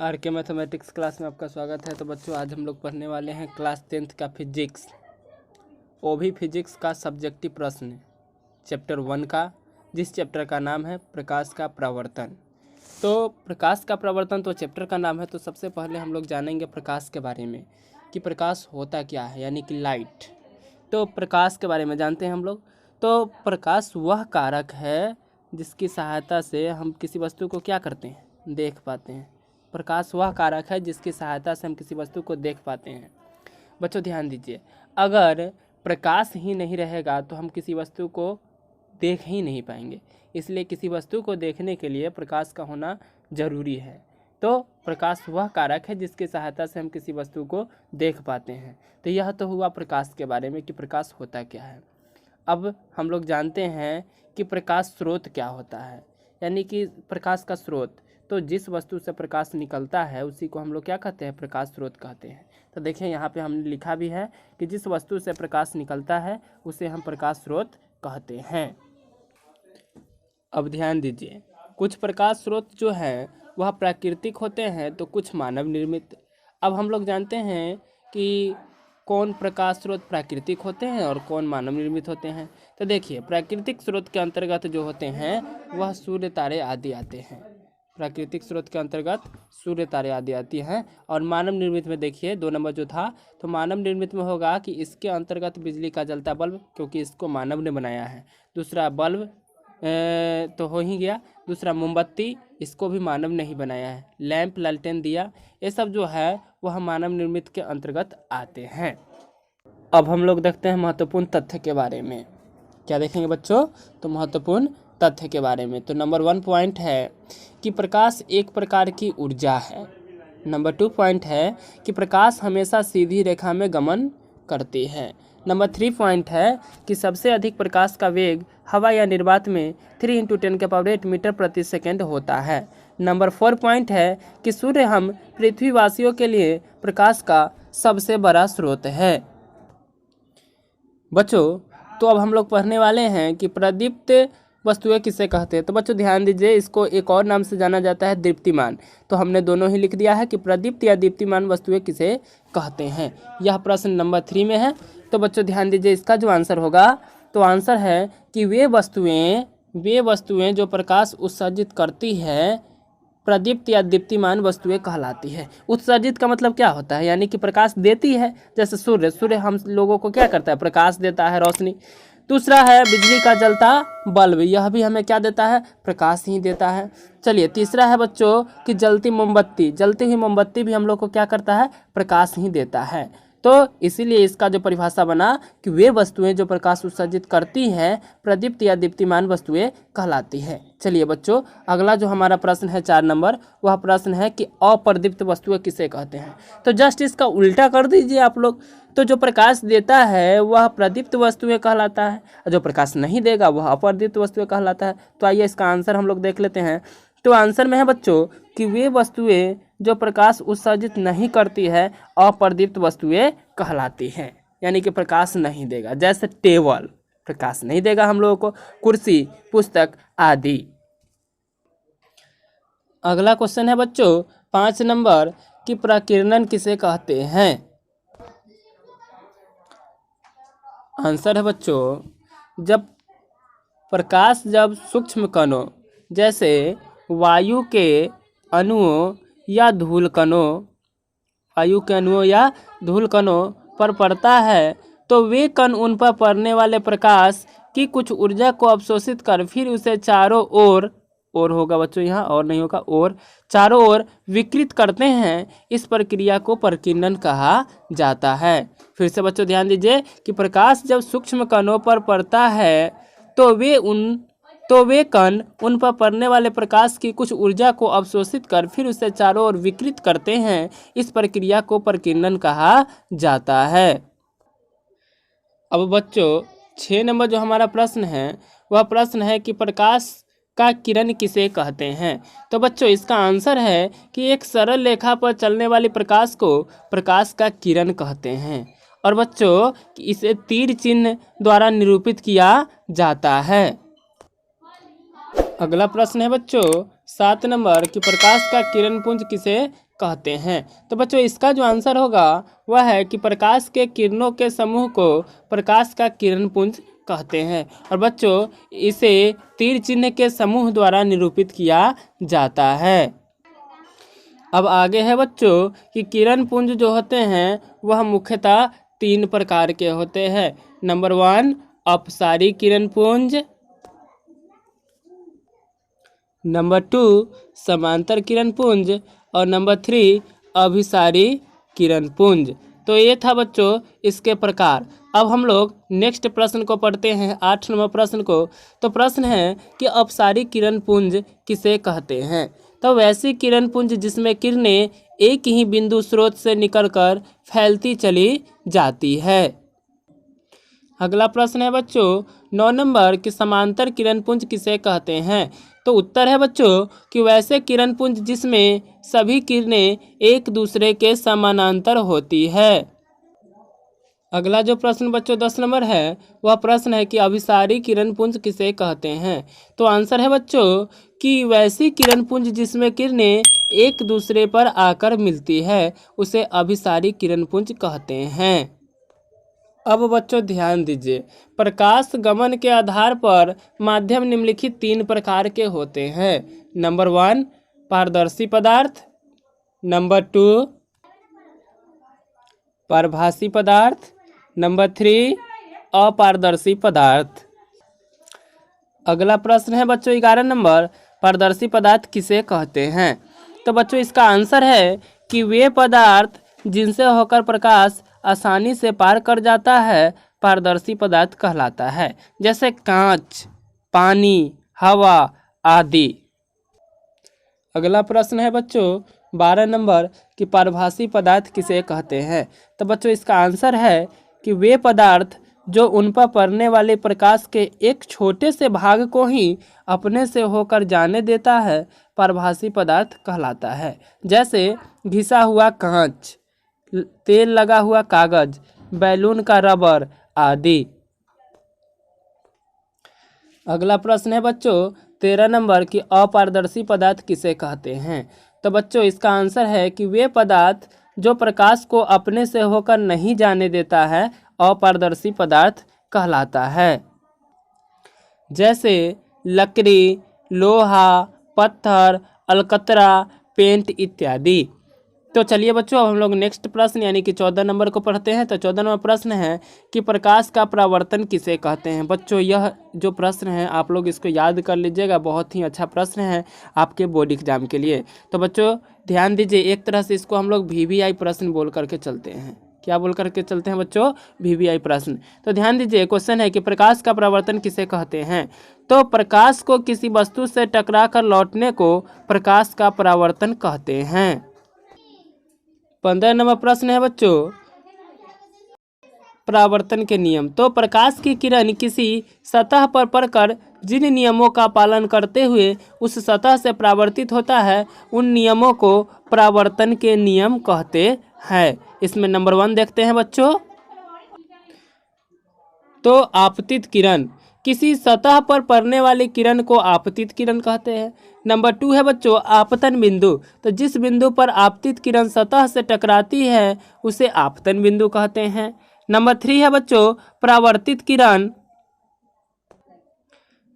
Are के mathematics class में आपका स्वागत है। तो बच्चों, आज हम लोग पढ़ने वाले हैं क्लास 10th का फिजिक्स, वो भी फिजिक्स का सब्जेक्टिव प्रश्न चैप्टर 1 का, जिस चैप्टर का नाम है प्रकाश का प्रवर्तन। तो प्रकाश का प्रवर्तन तो चैप्टर का नाम है। तो सबसे पहले हम लोग जानेंगे प्रकाश के बारे में कि प्रकाश होता क्या है, यानी कि लाइट। तो प्रकाश के बारे में जानते हैं हम लोग। तो प्रकाश वह कारक है जिसकी सहायता से हम किसी वस्तु को क्या करते हैं, देख पाते हैं। प्रकाश वह कारक है जिसकी सहायता से हम किसी वस्तु को देख पाते हैं। बच्चों ध्यान दीजिए, अगर प्रकाश ही नहीं रहेगा तो हम किसी वस्तु को देख ही नहीं पाएंगे। इसलिए किसी वस्तु को देखने के लिए प्रकाश का होना जरूरी है। तो प्रकाश वह कारक है जिसकी सहायता से हम किसी वस्तु को देख पाते हैं। तो यह तो हुआ प्रकाश के बारे में कि प्रकाश होता क्या है। अब हम लोग जानते हैं कि प्रकाश स्रोत क्या होता है, यानी कि प्रकाश का स्रोत। तो जिस वस्तु से प्रकाश निकलता है उसी को हम लोग क्या कहते हैं, प्रकाश स्रोत कहते हैं। तो देखिए यहाँ पे हमने लिखा भी है कि जिस वस्तु से प्रकाश निकलता है उसे हम प्रकाश स्रोत कहते हैं। अब ध्यान दीजिए, कुछ प्रकाश स्रोत जो है वह प्राकृतिक होते हैं तो कुछ मानव निर्मित। अब हम लोग जानते हैं कि कौन प्रकाश स्रोत प्राकृतिक होते हैं और कौन मानव निर्मित होते हैं। तो देखिए, प्राकृतिक स्रोत के अंतर्गत जो होते हैं वह सूर्य, तारे आदि आते हैं। प्राकृतिक स्रोत के अंतर्गत सूर्य, तारे आदि आती हैं। और मानव निर्मित में देखिए 2 नंबर जो था, तो मानव निर्मित में होगा कि इसके अंतर्गत बिजली का जलता बल्ब, क्योंकि इसको मानव ने बनाया है। दूसरा बल्ब तो हो ही गया। दूसरा मोमबत्ती, इसको भी मानव ने ही बनाया है। लैंप, लालटेन, दिया, ये सब जो है वह मानव निर्मित के अंतर्गत आते हैं। अब हम लोग देखते हैं महत्वपूर्ण तथ्य के बारे में। क्या देखेंगे बच्चों? तो महत्वपूर्ण तथ्य के बारे में। तो नंबर 1 पॉइंट है कि प्रकाश एक प्रकार की ऊर्जा है। नंबर 2 पॉइंट है कि प्रकाश हमेशा सीधी रेखा में गमन करती है। नंबर 3 पॉइंट है कि सबसे अधिक प्रकाश का वेग हवा या निर्वात में 3 × 10⁸ मीटर प्रति सेकेंड होता है। नंबर 4 पॉइंट है कि सूर्य हम पृथ्वीवासियों के लिए प्रकाश का सबसे बड़ा स्रोत है। बच्चों, तो अब हम लोग पढ़ने वाले हैं कि प्रदीप्त वस्तुएं किसे कहते हैं। तो बच्चों ध्यान दीजिए, इसको एक और नाम से जाना जाता है, दीप्तिमान। तो हमने दोनों ही लिख दिया है कि प्रदीप्त या दीप्तिमान वस्तुएं किसे कहते हैं। यह प्रश्न नंबर 3 में है। तो बच्चों ध्यान दीजिए, इसका जो आंसर होगा, तो आंसर है कि वे वस्तुएं जो प्रकाश उत्सर्जित करती है प्रदीप्त या दीप्तिमान वस्तुएं कहलाती है। उत्सर्जित का मतलब क्या होता है, यानी कि प्रकाश देती है। जैसे सूर्य हम लोगों को क्या करता है, प्रकाश देता है, रोशनी। दूसरा है बिजली का जलता बल्ब, यह भी हमें क्या देता है, प्रकाश ही देता है। चलिए, तीसरा है बच्चों कि जलती हुई मोमबत्ती भी हम लोग को क्या करता है, प्रकाश ही देता है। तो इसीलिए इसका जो परिभाषा बना कि वे वस्तुएं जो प्रकाश उत्सर्जित करती हैं प्रदीप्त या दीप्तिमान वस्तुएं कहलाती है। चलिए बच्चों, अगला जो हमारा प्रश्न है 4 नंबर, वह प्रश्न है कि अप्रदीप्त वस्तुएं किसे कहते हैं। तो जस्ट इसका उल्टा कर दीजिए आप लोग। तो जो प्रकाश देता है वह प्रदीप्त वस्तुएं कहलाता है, और जो प्रकाश नहीं देगा वह अप्रदीप्त वस्तुएं कहलाता है। तो आइए इसका आंसर हम लोग देख लेते हैं। तो आंसर में है बच्चों कि वे वस्तुएं जो प्रकाश उत्सर्जित नहीं करती है अप्रदीप्त वस्तुएं कहलाती हैं, यानी कि प्रकाश नहीं देगा। जैसे टेबल प्रकाश नहीं देगा हम लोगों को, कुर्सी, पुस्तक आदि। अगला क्वेश्चन है बच्चों 5 नंबर कि प्रकीर्णन किसे कहते हैं। आंसर है बच्चों, जब प्रकाश सूक्ष्म कणों जैसे वायु के अणुओं या धूल कणों पर पड़ता है तो वे कण उन पर पड़ने वाले प्रकाश की कुछ ऊर्जा को अवशोषित कर फिर उसे चारों ओर होगा बच्चों, यहाँ और नहीं होगा, और चारों ओर विकृत करते हैं। इस प्रक्रिया को प्रकीर्णन कहा जाता है। फिर से बच्चों ध्यान दीजिए कि प्रकाश जब सूक्ष्म कणों पर पड़ता है तो वे कण उन पर पड़ने वाले प्रकाश की कुछ ऊर्जा को अवशोषित कर फिर उसे चारों ओर विकृत करते हैं। इस प्रक्रिया को प्रकीर्णन कहा जाता है। अब बच्चों 6 नंबर जो हमारा प्रश्न है वह प्रश्न है कि प्रकाश का किरण किसे कहते हैं। तो बच्चों इसका आंसर है कि एक सरल रेखा पर चलने वाली प्रकाश को प्रकाश का किरण कहते हैं। और बच्चों इसे तीर चिन्ह द्वारा निरूपित किया जाता है। अगला प्रश्न है बच्चों 7 नंबर कि प्रकाश का किरण पुंज किसे कहते हैं। तो बच्चों इसका जो आंसर होगा वह है कि प्रकाश के किरणों के समूह को प्रकाश का किरणपुंज कहते हैं। और बच्चों इसे तीर चिन्ह के समूह द्वारा निरूपित किया जाता है। अब आगे है बच्चों कि किरणपुंज जो होते हैं वह मुख्यतः 3 प्रकार के होते हैं। नंबर 1 अपसारी किरणपुंज, नंबर 2 समांतर किरणपुंज और नंबर 3 अभिसारी किरणपुंज। तो ये था बच्चों इसके प्रकार। अब हम लोग नेक्स्ट प्रश्न को पढ़ते हैं, 8 नंबर प्रश्न को। तो प्रश्न है कि अपसारी किरणपुंज किसे कहते हैं। तो वैसी किरणपुंज जिसमें किरणें एक ही बिंदु स्रोत से निकलकर फैलती चली जाती है। अगला प्रश्न है बच्चों 9 नंबर कि समांतर किरणपुंज किसे कहते हैं। तो उत्तर है बच्चों कि वैसे किरणपुंज जिसमें सभी किरणें एक दूसरे के समानांतर होती है। अगला जो प्रश्न बच्चों 10 नंबर है वह प्रश्न है कि अभिसारी किरणपुंज किसे कहते हैं। तो आंसर है बच्चों कि वैसी किरणपुंज जिसमें किरणें एक दूसरे पर आकर मिलती है उसे अभिसारी किरणपुंज कहते हैं। अब बच्चों ध्यान दीजिए, प्रकाश गमन के आधार पर माध्यम निम्नलिखित 3 प्रकार के होते हैं। नंबर 1 पारदर्शी पदार्थ, नंबर 2 पारभासी पदार्थ, नंबर 3 अपारदर्शी पदार्थ। अगला प्रश्न है बच्चों 11 नंबर पारदर्शी पदार्थ किसे कहते हैं। तो बच्चों इसका आंसर है कि वे पदार्थ जिनसे होकर प्रकाश आसानी से पार कर जाता है पारदर्शी पदार्थ कहलाता है, जैसे कांच, पानी, हवा आदि। अगला प्रश्न है बच्चों 12 नंबर कि पारभासी पदार्थ किसे कहते हैं। तो बच्चों इसका आंसर है कि वे पदार्थ जो उन पर पड़ने वाले प्रकाश के एक छोटे से भाग को ही अपने से होकर जाने देता है पारभासी पदार्थ कहलाता है, जैसे घिसा हुआ कांच, तेल लगा हुआ कागज, बैलून का रबर आदि। अगला प्रश्न है बच्चों 13 नंबर कि अपारदर्शी पदार्थ किसे कहते हैं। तो बच्चों इसका आंसर है कि वे पदार्थ जो प्रकाश को अपने से होकर नहीं जाने देता है अपारदर्शी पदार्थ कहलाता है, जैसे लकड़ी, लोहा, पत्थर, अलकतरा, पेंट इत्यादि। तो चलिए बच्चों अब हम लोग नेक्स्ट प्रश्न यानी कि 14 नंबर को पढ़ते हैं। तो 14 नंबर प्रश्न है कि प्रकाश का परावर्तन किसे कहते हैं। बच्चों यह जो प्रश्न है आप लोग इसको याद कर लीजिएगा, बहुत ही अच्छा प्रश्न है आपके बोर्ड एग्जाम के लिए। तो बच्चों ध्यान दीजिए, एक तरह से इसको हम लोग VVI प्रश्न बोल करके चलते हैं। क्या बोल करके चलते हैं बच्चों? VVI प्रश्न। तो ध्यान दीजिए, क्वेश्चन है कि प्रकाश का परावर्तन किसे कहते हैं। तो प्रकाश को किसी वस्तु से टकरा कर लौटने को प्रकाश का परावर्तन कहते हैं। 15 नंबर प्रश्न है बच्चों परावर्तन के नियम। तो प्रकाश की किरण किसी सतह पर पड़कर जिन नियमों का पालन करते हुए उस सतह से परावर्तित होता है उन नियमों को परावर्तन के नियम कहते हैं। इसमें नंबर 1 देखते हैं बच्चों। तो आपतित किरण, किसी सतह पर पड़ने वाली किरण को आपतित किरण कहते हैं। नंबर 2 है बच्चों आपतन बिंदु। तो जिस बिंदु पर आपतित किरण सतह से टकराती है उसे आपतन बिंदु कहते हैं। नंबर 3 है बच्चों परावर्तित किरण,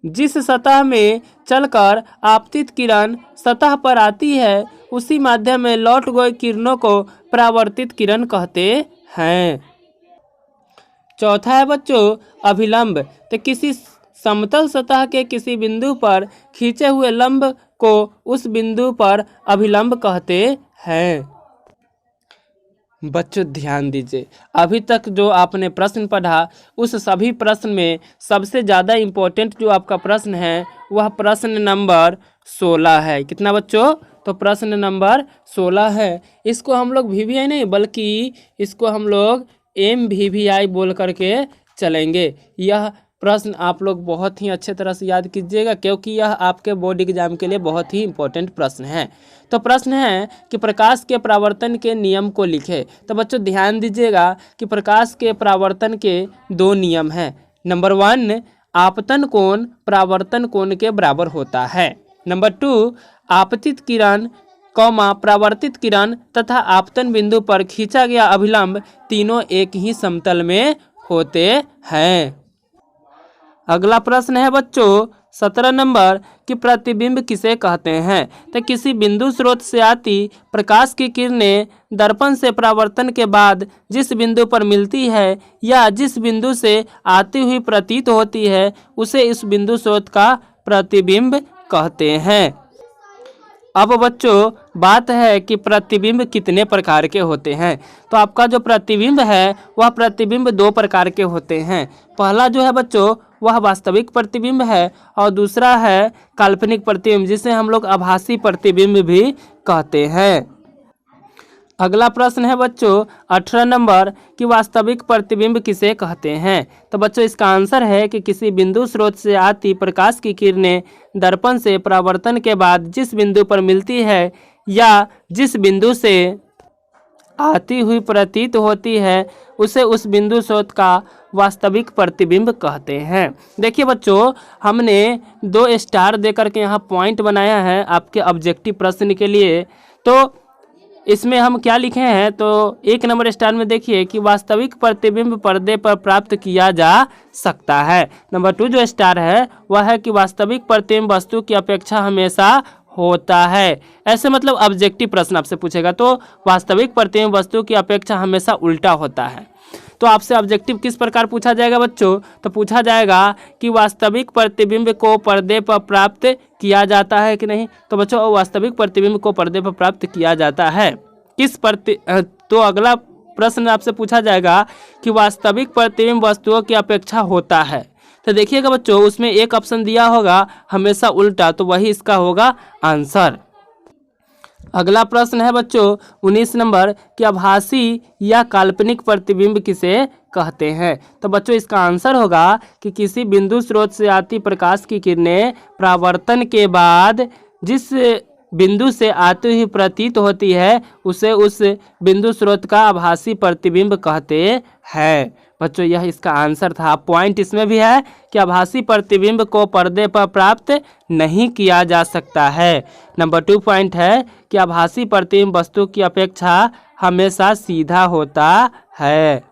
जिस सतह में चलकर आपतित किरण सतह पर आती है उसी माध्यम में लौट गई किरणों को परावर्तित किरण कहते हैं। चौथा है बच्चों अभिलंब। तो किसी समतल सतह के किसी बिंदु पर खींचे हुए लंब को उस बिंदु पर अभिलंब कहते हैं। बच्चों ध्यान दीजिए, अभी तक जो आपने प्रश्न पढ़ा उस सभी प्रश्न में सबसे ज़्यादा इम्पोर्टेंट जो आपका प्रश्न है वह प्रश्न नंबर 16 है। कितना बच्चों? तो प्रश्न नंबर 16 है। इसको हम लोग VVI नहीं बल्कि इसको हम लोग MVVI बोल करके चलेंगे। यह प्रश्न आप लोग बहुत ही अच्छे तरह से याद कीजिएगा क्योंकि यह आपके बोर्ड एग्जाम के लिए बहुत ही इम्पोर्टेंट प्रश्न है। तो प्रश्न है कि प्रकाश के परावर्तन के नियम को लिखे। तो बच्चों ध्यान दीजिएगा कि प्रकाश के परावर्तन के 2 नियम हैं। नंबर 1 आपतन कोण परावर्तन कोण के बराबर होता है। नंबर 2 आपतित किरण कौमा परावर्तित किरण तथा आपतन बिंदु पर खींचा गया अभिलंब तीनों एक ही समतल में होते हैं। अगला प्रश्न है बच्चों 17 नंबर कि प्रतिबिंब किसे कहते हैं। तो किसी बिंदु स्रोत से आती प्रकाश की किरणें दर्पण से परावर्तन के बाद जिस बिंदु पर मिलती है या जिस बिंदु से आती हुई प्रतीत होती है उसे इस बिंदु स्रोत का प्रतिबिंब कहते हैं। अब बच्चों बात है कि प्रतिबिंब कितने प्रकार के होते हैं। तो आपका जो प्रतिबिंब है वह प्रतिबिंब दो प्रकार के होते हैं। पहला जो है बच्चों वह वास्तविक प्रतिबिंब है और दूसरा है काल्पनिक प्रतिबिंब, जिसे हम लोग आभासी प्रतिबिंब भी कहते हैं। अगला प्रश्न है बच्चों 18 नंबर कि वास्तविक प्रतिबिंब किसे कहते हैं। तो बच्चों इसका आंसर है कि किसी बिंदु स्रोत से आती प्रकाश की किरणें दर्पण से परावर्तन के बाद जिस बिंदु पर मिलती है या जिस बिंदु से आती हुई प्रतीत होती है उसे उस बिंदु स्रोत का वास्तविक प्रतिबिंब कहते हैं। देखिए बच्चों हमने 2 स्टार देकर के यहाँ पॉइंट बनाया है आपके ऑब्जेक्टिव प्रश्न के लिए। तो इसमें हम क्या लिखे हैं, तो 1 नंबर स्टार में देखिए कि वास्तविक प्रतिबिंब पर्दे पर प्राप्त किया जा सकता है। नंबर 2 जो स्टार है वह है कि वास्तविक प्रतिबिंब वस्तु की अपेक्षा हमेशा होता है। ऐसे मतलब ऑब्जेक्टिव प्रश्न आपसे पूछेगा तो वास्तविक प्रतिबिंब वस्तु की अपेक्षा हमेशा उल्टा होता है। तो आपसे ऑब्जेक्टिव किस प्रकार पूछा जाएगा बच्चों, तो पूछा जाएगा कि वास्तविक प्रतिबिंब को पर्दे पर प्राप्त किया जाता है कि नहीं। तो बच्चों वास्तविक प्रतिबिंब को पर्दे पर प्राप्त किया जाता है तो अगला प्रश्न आपसे पूछा जाएगा कि वास्तविक प्रतिबिंब वस्तुओं की अपेक्षा होता है। तो देखिएगा बच्चों उसमें एक ऑप्शन दिया होगा हमेशा उल्टा, तो वही इसका होगा आंसर। अगला प्रश्न है बच्चों 19 नंबर कि आभासी या काल्पनिक प्रतिबिंब किसे कहते हैं। तो बच्चों इसका आंसर होगा कि किसी बिंदु स्रोत से आती प्रकाश की किरणें परावर्तन के बाद जिस बिंदु से आती हुई प्रतीत होती है उसे उस बिंदु स्रोत का आभासी प्रतिबिंब कहते हैं। बच्चों यह इसका आंसर था। पॉइंट इसमें भी है कि आभासी प्रतिबिंब को पर्दे पर प्राप्त नहीं किया जा सकता है। नंबर 2 पॉइंट है कि आभासी प्रतिबिंब वस्तु की अपेक्षा हमेशा सीधा होता है।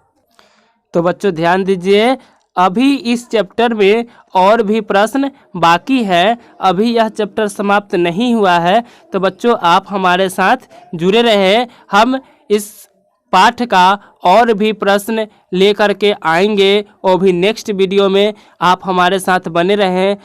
तो बच्चों ध्यान दीजिए अभी इस चैप्टर में और भी प्रश्न बाकी है, अभी यह चैप्टर समाप्त नहीं हुआ है। तो बच्चों आप हमारे साथ जुड़े रहे, हम इस पाठ का और भी प्रश्न लेकर के आएंगे और भी नेक्स्ट वीडियो में आप हमारे साथ बने रहें।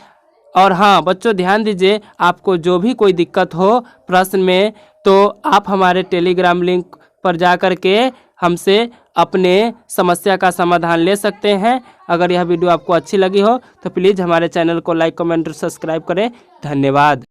और हाँ बच्चों ध्यान दीजिए आपको जो भी कोई दिक्कत हो प्रश्न में तो आप हमारे टेलीग्राम लिंक पर जा कर के हमसे अपने समस्या का समाधान ले सकते हैं। अगर यह वीडियो आपको अच्छी लगी हो तो प्लीज़ हमारे चैनल को लाइक कमेंट और सब्सक्राइब करें। धन्यवाद।